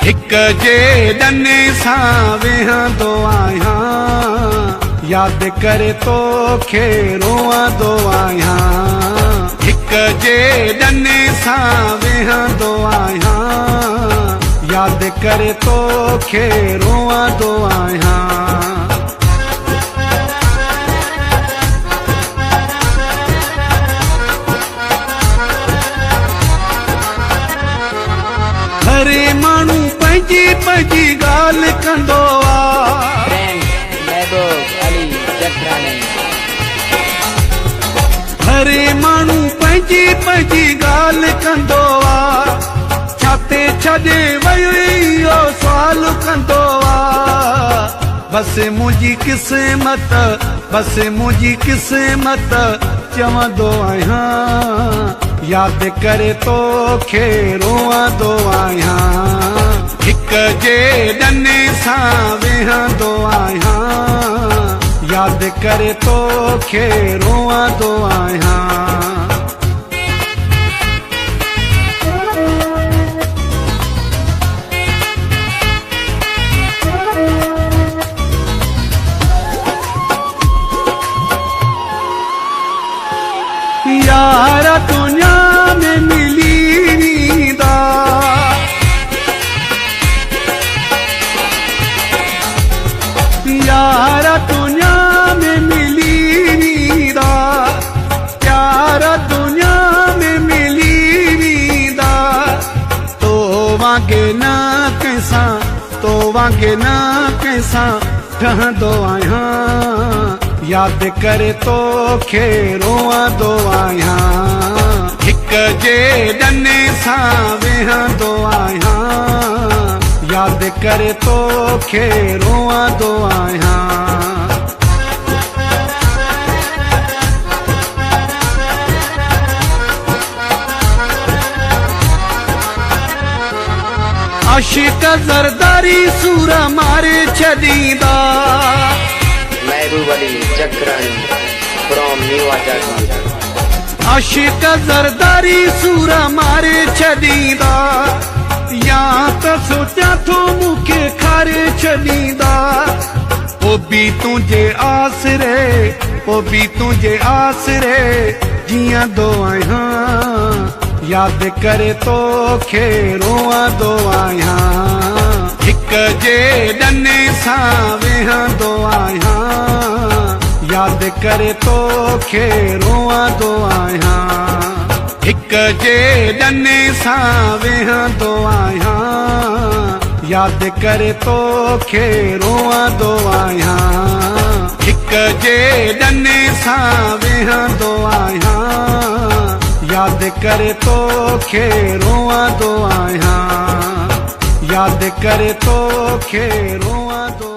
हिक जे ॾने सां वेहंदो आहियां, याद करे तोखे रोअंदो आहियां। हिक जे ॾने सां वेहंदो आहियां, याद करे तोखे रोअंदो आहियां। हरे माण्हू पंहिंजी पंहिंजी ॻाल्हि कंदो आहे। हरे माण्हू पंहिंजी पंहिंजी ॻाल्हि कंदो आहे, छाते छॾे वयो इहो सुवाल कंदो आहे। बसि मुंहिंजी क़िस्मत, बसि मुंहिंजी क़िस्मत चवंदो आहियां, याद करे तोखे रोअंदो आहियां। हिक जे ॾने सां वेहंदो आहियां, याद करे तोखे रोअंदो आहियां। यार दुनिया में मिली नींदा, यार दुनिया में मिली नींदा, यार दुनिया में मिली नींदा। तो वांगे न कैसा, तो वांगे न कैसा ठहंदो आहियां, याद करे तोखे रोअंदो आहियां। हिक जे ॾने सां वेहंदो आहियां, याद करे तोखे रोअंदो आहियां। आशिक़ ज़रदारी सूर मारे छॾींदा, आशिक़ ज़रदारी सूर मारे छॾींदा, या त सोचियां थो मूंखे खारे छॾींदा। पोइ बि तुंहिंजे आसरे, पोइ बि तुंहिंजे आसरे जीअंदो आहियां, याद करे तोखे रोअंदो आहियां। हिक जे ॾने सां वेहंदो आहियां, याद करे तोखे रोअंदो आहियां। हिक जे ॾने सां वेहंदो आहियां, याद करे तोखे रोअंदो आहियां। हिक जे ॾने सां वेहंदो आहियां, याद करे तोखे रोअंदो आहियां, याद करे तोखे रोअंदो